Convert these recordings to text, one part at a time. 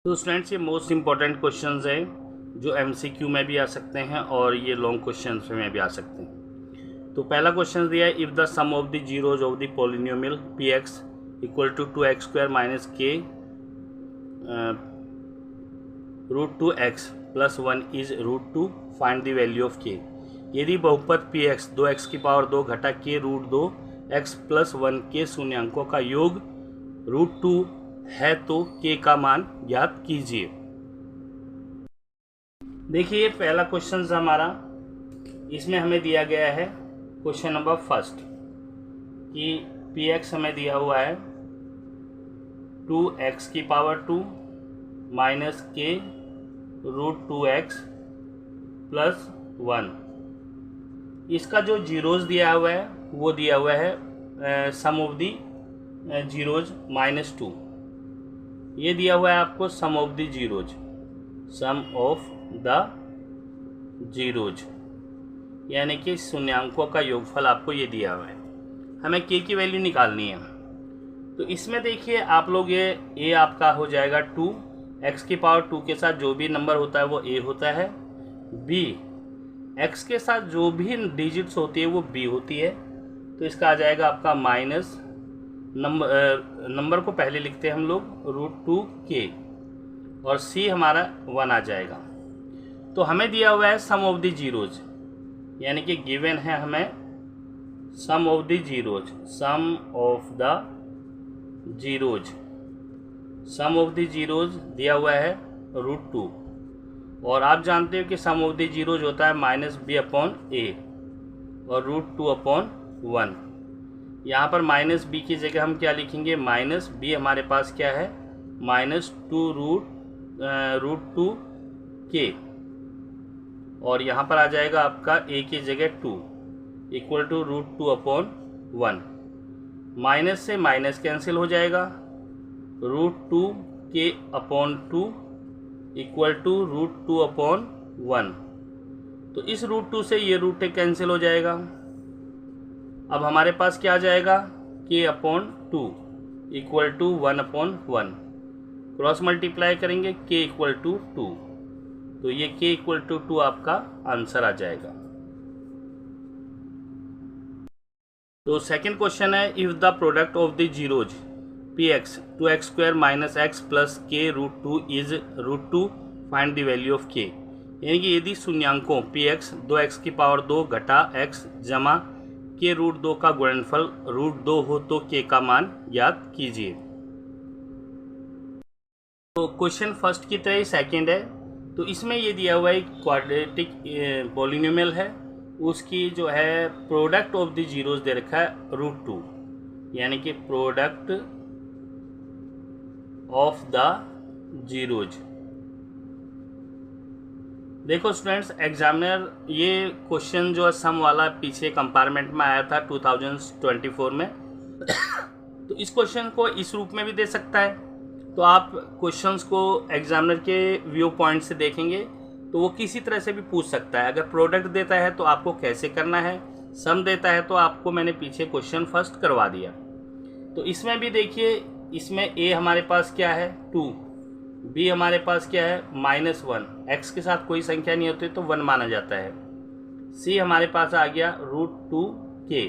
तो स्टूडेंट्स, ये most important questions हैं जो एमसीक्यू में भी आ सकते हैं और ये लॉन्ग क्वेश्चंस में भी आ सकते हैं। तो पहला क्वेश्चन दिया है, if the sum of the zeros of the polynomial p x equal to 2x² minus k root 2x plus 1 is root 2, find the value of k. यदि बहुपद पी एक्स 2x की पावर 2 घटा के root 2 x plus 1 के शून्यांकों का योग root 2 है तो के का मान ज्ञात कीजिए। देखिए, पहला क्वेश्चन हमारा, इसमें हमें दिया गया है क्वेश्चन नंबर फर्स्ट कि पी एक्स हमें दिया हुआ है 2x की power 2 minus k root 2x plus 1। इसका जो जीरोज दिया हुआ है वो दिया हुआ है सम ऑफ दी जीरोज -2। ये दिया हुआ है आपको sum of the zeros, sum of the zeros, यानी कि शून्यांकों का योगफल आपको ये दिया हुआ है। हमें के की वैल्यू निकालनी है। तो इसमें देखिए आप लोग, ये ए आपका हो जाएगा 2, एक्स की पावर 2 के साथ जो भी नंबर होता है वो ए होता है। बी, एक्स के साथ जो भी डिजिट्स होती है वो बी होती है। तो इसका आ जाएगा आपका माइनस नंबर को पहले लिखते हैं हम लोग रूट 2 के, और सी हमारा 1 आ जाएगा। तो हमें दिया हुआ है सम ऑफ द जीरोज, यानी कि गिवन है हमें sum of the zeros, sum of the zeros, sum of the zeros दिया हुआ है रूट 2। और आप जानते हो कि सम ऑफ द जीरोज होता है -b/a और रूट 2/1। यहाँ पर -b की जगह हम क्या लिखेंगे, -b हमारे पास क्या है -2 रूट 2 के, और यहाँ पर आ जाएगा आपका a की जगह 2 इक्वल टू रूट 2/1। माइनस से माइनस कैंसिल हो जाएगा, रूट 2 के अपॉन 2 इक्वल टू रूट 2/1। तो इस रूट 2 से ये रूट कैंसिल हो जाएगा। अब हमारे पास क्या आ जाएगा, k/2 equal to 1/1। Cross multiply करेंगे k इक्वल टू 2, तो ये k इक्वल टू 2 आपका आंसर आ जाएगा। तो सेकंड क्वेश्चन है, if the product of the zeros p x 2x² minus x plus k root 2 is root 2, find the value of k. यानी कि यदि शून्यांकों पी एक्स 2x की पावर 2 घटा x जमा के रूट 2 का गुणनफल रूट 2 हो तो के का मान ज्ञात कीजिए। तो क्वेश्चन फर्स्ट की तरह ही सेकंड है। तो इसमें ये दिया हुआ एक क्वाड्रेटिक पॉलिनोमियल है, उसकी जो है प्रोडक्ट ऑफ द जीरोज दे रखा है रूट 2, यानी कि प्रोडक्ट ऑफ द जीरोज। देखो स्टूडेंट्स, एग्जामिनर ये क्वेश्चन जो है सम वाला पीछे कंपार्टमेंट में आया था 2024 में तो इस क्वेश्चन को इस रूप में भी दे सकता है। तो आप क्वेश्चंस को एग्जामिनर के व्यू पॉइंट से देखेंगे तो वो किसी तरह से भी पूछ सकता है। अगर प्रोडक्ट देता है तो आपको कैसे करना है, सम देता है तो आपको मैंने पीछे क्वेश्चन फर्स्ट करवा दिया। तो इसमें भी देखिए, इसमें a हमारे पास क्या है 2, b हमारे पास क्या है -1, x के साथ कोई संख्या नहीं होती तो 1 माना जाता है, c हमारे पास आ गया रूट 2 के।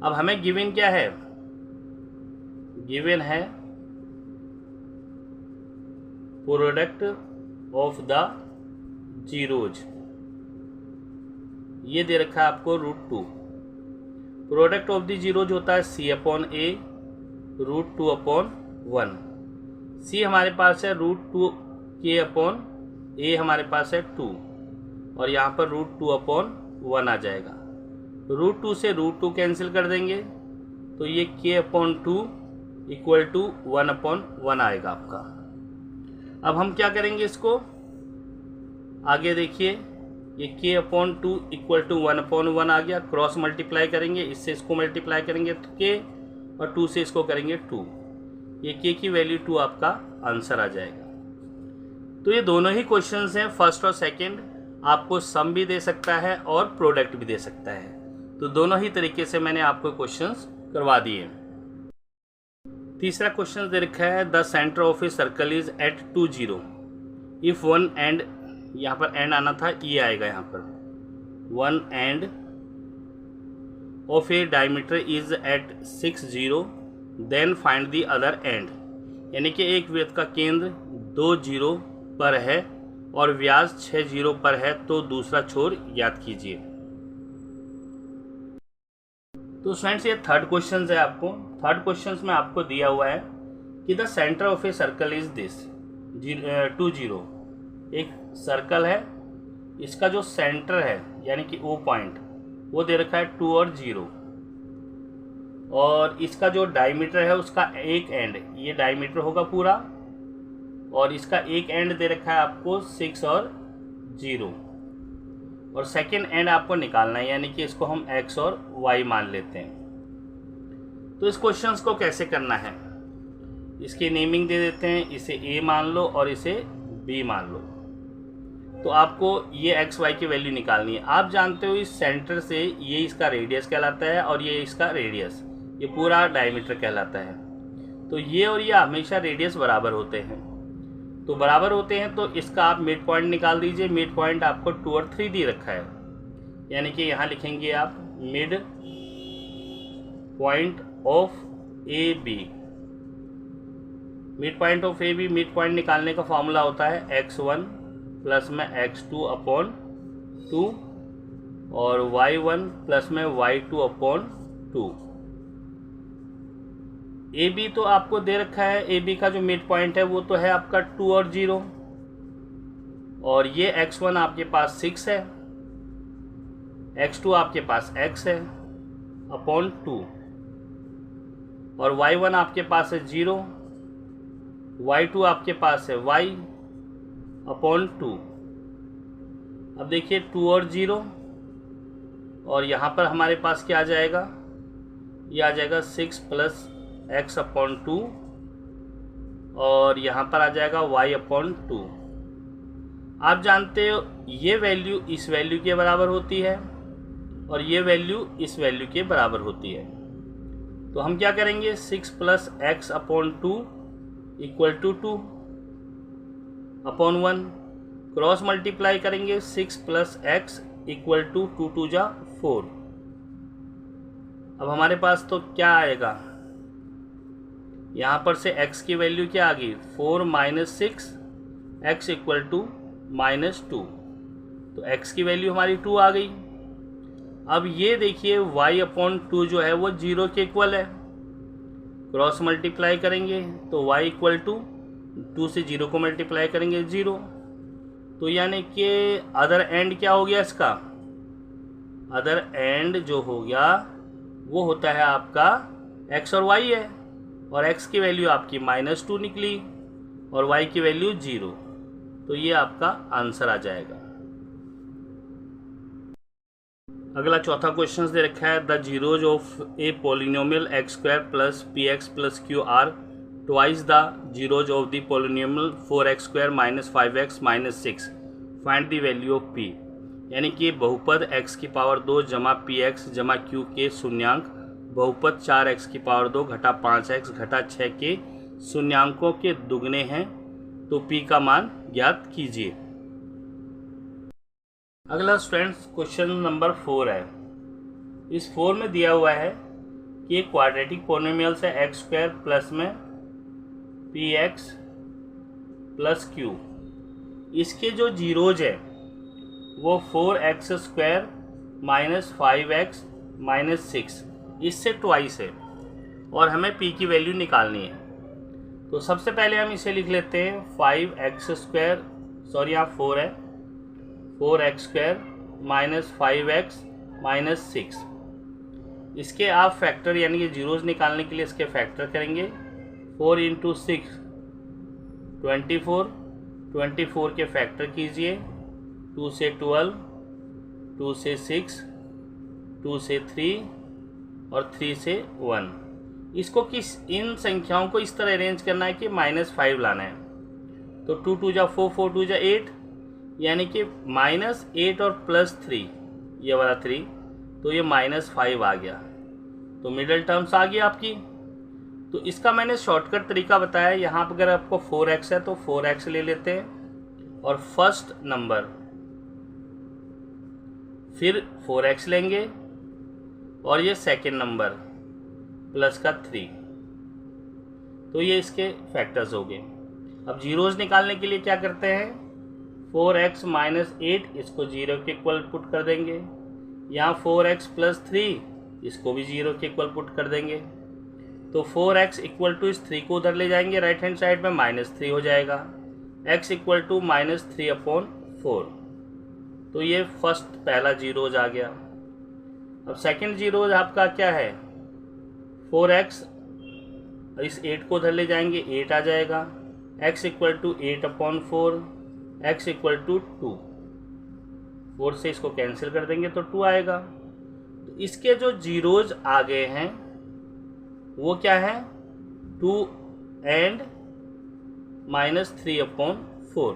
अब हमें गिवन क्या है, गिवन है प्रोडक्ट ऑफ द जीरोज, ये दे रखा है आपको root 2। Product of the zeros होता है c/a रूट 2/1। c हमारे पास है रूट 2 k/a, हमारे पास है 2, और यहाँ पर रूट 2/1 आ जाएगा। रूट 2 से रूट 2 कैंसिल कर देंगे तो ये k/2 इक्वल टू 1/1 आएगा आपका। अब हम क्या करेंगे, इसको आगे देखिए, ये k/2 इक्वल टू 1/1 आ गया। क्रॉस मल्टीप्लाई करेंगे, इससे इसको मल्टीप्लाई करेंगे तो k, और 2 से इसको करेंगे 2, ये k की वैल्यू 2 आपका आंसर आ जाएगा। तो ये दोनों ही क्वेश्चंस हैं, फर्स्ट और सेकंड, आपको सम भी दे सकता है और प्रोडक्ट भी दे सकता है। तो दोनों ही तरीके से मैंने आपको क्वेश्चंस करवा दिए। तीसरा क्वेश्चन दे रखा है the centre of a circle is at 2 0 if one end, यहाँ पर एंड आना था, ये आएगा यहाँ पर, one end of a diameter is at 6 0 then find the other end. यानी कि एक वृत्त का केंद्र 2 0 पर है और व्यास 6 0 पर है, तो दूसरा छोर ज्ञात कीजिए। तो फ्रेंड्स ये थर्ड क्वेश्चन है। आपको थर्ड क्वेश्चन में आपको दिया हुआ है कि the centre of a circle is this 2 0। एक सर्कल है, इसका जो सेंटर है यानी कि ओ पॉइंट वो दे रखा है 2 और 0, और इसका जो डायमीटर है उसका एक एंड, ये डायमीटर होगा पूरा, और इसका एक एंड दे रखा है आपको 6 और 0, और सेकेंड एंड आपको निकालना है, यानी कि इसको हम x और y मान लेते हैं। तो इस क्वेश्चंस को कैसे करना है, इसकी नेमिंग दे देते हैं, इसे a मान लो और इसे b मान लो। तो आपको ये x y की वैल्यू निकालनी है। आप जानते हो इस सेंटर से ये इसका रेडियस कहलाता है और ये इसका रेडियस, ये पूरा डायमीटर कहलाता है। तो ये और ये हमेशा रेडियस बराबर होते हैं, तो बराबर होते हैं तो इसका आप मिड पॉइंट निकाल दीजिए। मिड पॉइंट आपको 2 और 3 दे रखा है, यानी कि यहाँ लिखेंगे आप mid point of A B. Mid point of A B, mid point निकालने का फॉर्मूला होता है x1 प्लस में x2 अपॉन 2 और y1 प्लस में y2 अपॉन 2। ए बी तो आपको दे रखा है, ए बी का जो मिड पॉइंट है वो तो है आपका 2 और 0, और ये x1 आपके पास 6 है, x2 आपके पास x है अपॉन 2, और y1 आपके पास है 0, y2 आपके पास है y अपॉन 2। अब देखिए 2 और 0, और यहाँ पर हमारे पास क्या आ जाएगा, ये आ जाएगा 6 प्लस x अपॉन 2, और यहाँ पर आ जाएगा y अपॉन 2। आप जानते हो ये वैल्यू इस वैल्यू के बराबर होती है और ये वैल्यू इस वैल्यू के बराबर होती है। तो हम क्या करेंगे, 6 plus x upon 2 equal to 2 upon 1, cross multiply करेंगे, 6 प्लस x इक्वल टू 2 2 जा 4। अब हमारे पास तो क्या आएगा, यहाँ पर से x की वैल्यू क्या आ गई, 4 माइनस 6, x इक्वल टू -2, तो x की वैल्यू हमारी 2 आ गई। अब ये देखिए y अपॉन 2 जो है वो 0 के इक्वल है, क्रॉस मल्टीप्लाई करेंगे तो y इक्वल टू 2 से 0 को मल्टीप्लाई करेंगे 0। तो यानी कि अदर एंड क्या हो गया, इसका अदर एंड जो हो गया वो होता है आपका x और y है, और x की वैल्यू आपकी -2 निकली और y की वैल्यू 0, तो ये आपका आंसर आ जाएगा। अगला चौथा क्वेश्चन दे रखा है the zeros of a polynomial x² plus px plus q are twice the zeros of the polynomial 4x² minus 5x minus 6, find the value of p। यानी कि बहुपद x की पावर 2 जमा px जमा q के शून्यांक बहुपद 4x की power 2 घटा 5x घटा 6 के शून्यांकों के दुगने हैं, तो p का मान ज्ञात कीजिए। अगला स्टूडेंट्स क्वेश्चन नंबर 4 है। इस 4 में दिया हुआ है कि एक क्वाड्रेटिक पोलिनोमियल है x² प्लस में px प्लस q, इसके जो जीरोज है वो 4x² माइनस 5x माइनस 6, इससे ट्वाइस है, और हमें p की वैल्यू निकालनी है। तो सबसे पहले हम इसे लिख लेते हैं 5x², सॉरी यहाँ 4 है, 4x² माइनस 5x माइनस 6। इसके आप फैक्टर यानी कि जीरोज निकालने के लिए इसके फैक्टर करेंगे। 4 इंटू 6 24, 24 के फैक्टर कीजिए, 2 से 12, 2 से 6, 2 से 3 और 3 से 1। इसको इन संख्याओं को इस तरह अरेंज करना है कि -5 लाना है। तो 2 2 जा 4, 4 2 जा 8, यानी कि -8 और +3, ये वाला 3, तो ये -5 आ गया। तो मिडिल टर्म्स आ गई आपकी। तो इसका मैंने शॉर्टकट तरीका बताया। यहाँ पर अगर आपको 4x है तो 4x ले लेते हैं और फर्स्ट नंबर, फिर 4x लेंगे और ये सेकेंड नंबर प्लस का 3, तो ये इसके फैक्टर्स हो गए। अब जीरोज निकालने के लिए क्या करते हैं, 4x माइनस 8 इसको 0 के इक्वल पुट कर देंगे, यहाँ 4x प्लस 3 इसको भी 0 के इक्वल पुट कर देंगे। तो 4x इक्वल टू इस 3 को उधर ले जाएंगे राइट हैंड साइड में, -3 हो जाएगा, x इक्वल टू -3/4। तो ये फर्स्ट पहला जीरोज आ गया। अब सेकंड जीरोज आपका क्या है, 4x इस 8 को उधर ले जाएंगे 8 आ जाएगा, x equal to 8/4, x equal to 2, 4 से इसको कैंसिल कर देंगे तो 2 आएगा। तो इसके जो जीरोज आ गए हैं वो क्या है, 2 एंड -3/4।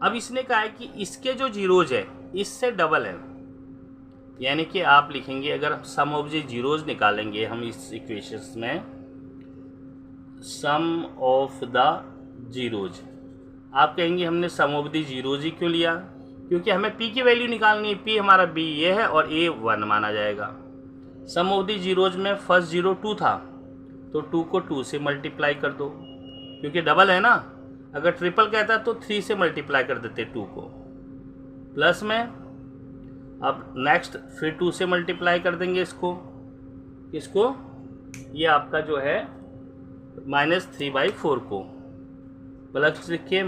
अब इसने कहा है कि इसके जो जीरोज है इससे डबल है, यानी कि आप लिखेंगे, अगर सम ऑफ द जीरोज निकालेंगे हम इस इक्वेशंस में, सम ऑफ द जीरोज, आप कहेंगे हमने सम ऑफ द जीरोज ही क्यों लिया, क्योंकि हमें p की वैल्यू निकालनी है। p हमारा b ये है और a 1 माना जाएगा। सम ऑफ द जीरोज में फर्स्ट जीरो 2 था तो 2 को 2 से मल्टीप्लाई कर दो, क्योंकि डबल है ना। अगर ट्रिपल कहता तो 3 से मल्टीप्लाई कर देते 2 को, प्लस में अब नेक्स्ट फिर 2 से मल्टीप्लाई कर देंगे इसको, ये आपका जो है -3/4 को, प्लस लिखिए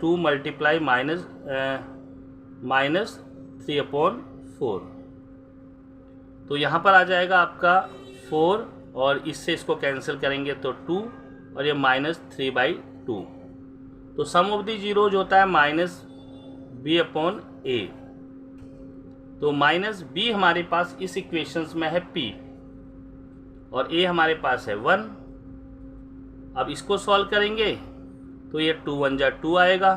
2 मल्टीप्लाई -3/4। तो यहाँ पर आ जाएगा आपका 4 और इससे इसको कैंसिल करेंगे तो 2 और ये -3/2। तो सम ऑफ द जीरोज होता है -b/a। तो -b हमारे पास इस इक्वेशंस में है p और a हमारे पास है 1। अब इसको सॉल्व करेंगे तो ये 2 1 जा 2 आएगा,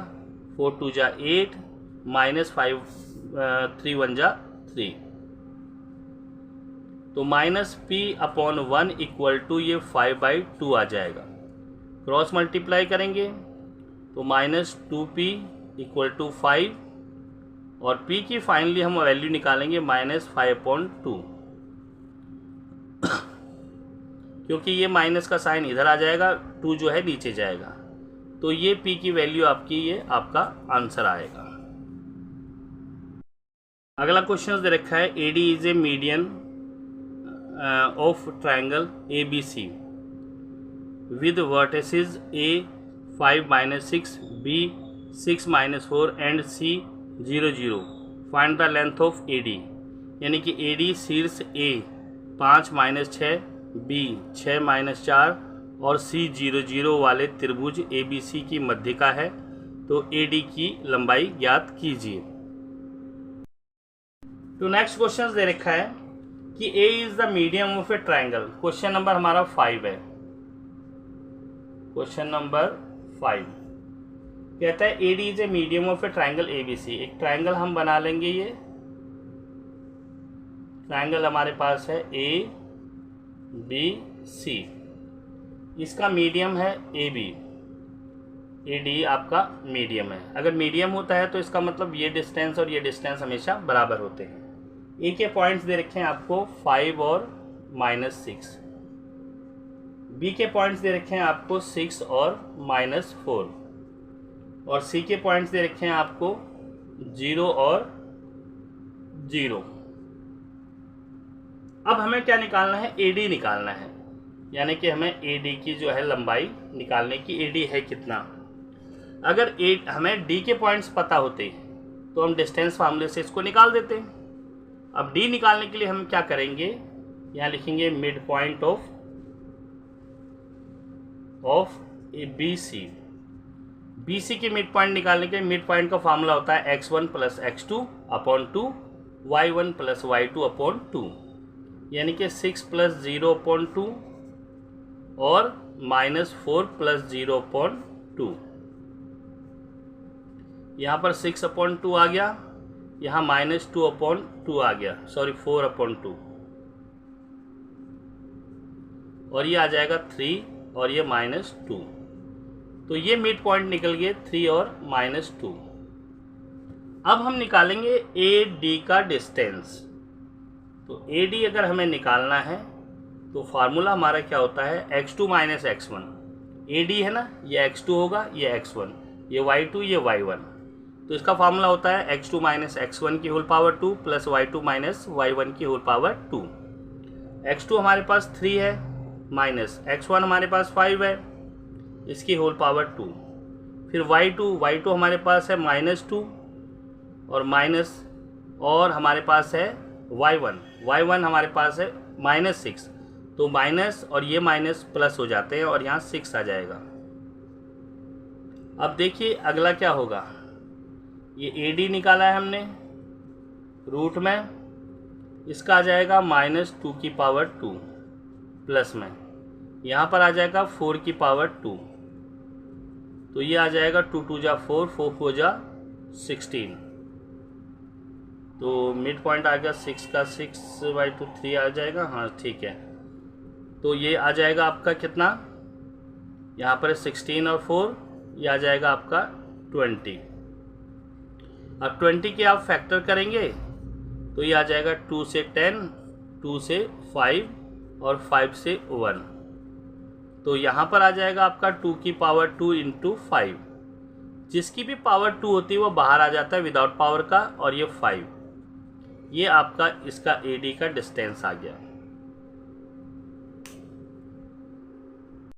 4 2 जा 8, -5 3 1 जा 3। तो -p/1 इक्वल टू ये 5/2 आ जाएगा। क्रॉस मल्टीप्लाई करेंगे तो -2p इक्वल टू 5 और p की फाइनली हम वैल्यू निकालेंगे -5/2, क्योंकि ये माइनस का साइन इधर आ जाएगा, 2 जो है नीचे जाएगा। तो ये p की वैल्यू आपकी, ये आपका आंसर आएगा। अगला क्वेश्चन दे रखा है, AD is a median of triangle ABC with vertices A 5-6, B 6-4 and C 0 0। Find the length of AD, यानी कि AD शीर्ष A 5-6, B 6-4 और C 0 0 वाले त्रिभुज ABC की मध्यिका है, तो AD की लंबाई ज्ञात कीजिए। तो नेक्स्ट क्वेश्चन दे रखा है कि A is the medium of A triangle. Question number हमारा 5 है। क्वेश्चन नंबर 5 कहता है AD is a medium of A triangle ABC। एक ट्रायंगल हम बना लेंगे, ये ट्रायंगल हमारे पास है ABC, इसका मीडियम है AB, AD आपका मीडियम है। अगर मीडियम होता है तो इसका मतलब ये डिस्टेंस और ये डिस्टेंस हमेशा बराबर होते हैं। A के पॉइंट्स दे रखे हैं आपको 5 और -6, B के पॉइंट्स दे रखे हैं आपको 6 और -4 और C के पॉइंट्स दे रखे हैं आपको 0 और 0। अब हमें क्या निकालना है, AD निकालना है, यानी कि हमें AD की जो है लंबाई निकालने की, AD है कितना। अगर हमें D के पॉइंट्स पता होते तो हम डिस्टेंस फार्मूले से इसको निकाल देते। अब D निकालने के लिए हम क्या करेंगे, यहाँ लिखेंगे mid point of BC। BC के मिड पॉइंट निकालने के लिए मिड पॉइंट का फार्मूला होता है x1 + x2/2, y1 + y2/2, यानी कि 6 + 0/2 और -4 + 0/2। यहाँ पर 6/2 आ गया, यहाँ -2/2 आ गया, सॉरी 4/2। और ये आ जाएगा 3 और ये -2। तो ये मिड पॉइंट निकल गए 3 और -2। अब हम निकालेंगे AD का डिस्टेंस। तो AD अगर हमें निकालना है तो फार्मूला हमारा क्या होता है, x2 - x1। AD है ना, ये x2 होगा, ये x1, ये y2, ये y1। तो इसका फार्मूला होता है x2 - x1 की whole power 2 plus y2 - y1 की होल पावर 2। x2 हमारे पास 3 है माइनस x1 हमारे पास 5 है, इसकी होल पावर 2। फिर y2 हमारे पास है -2 और माइनस, और हमारे पास है y1 हमारे पास है -6। तो माइनस और ये माइनस प्लस हो जाते हैं और यहाँ 6 आ जाएगा। अब देखिए अगला क्या होगा, ये AD निकाला है हमने रूट में, इसका आ जाएगा -2 की पावर 2 प्लस में, यहाँ पर आ जाएगा 4 की पावर 2। तो ये आ जाएगा 2 2 जा 4, 4 4 जा 16। तो मिड पॉइंट आ गया 6 का 6/2 3 आ जाएगा। हाँ ठीक है, तो ये आ जाएगा आपका कितना, यहाँ पर 16 और 4, ये आ जाएगा आपका 20। अब 20 के आप फैक्टर करेंगे तो ये आ जाएगा 2 से 10, 2 से 5 और 5 से 1। तो यहाँ पर आ जाएगा आपका 2 की पावर 2 × 5। जिसकी भी पावर 2 होती है वो बाहर आ जाता है विदाउट पावर का, और ये 5। ये आपका इसका AD का डिस्टेंस आ गया।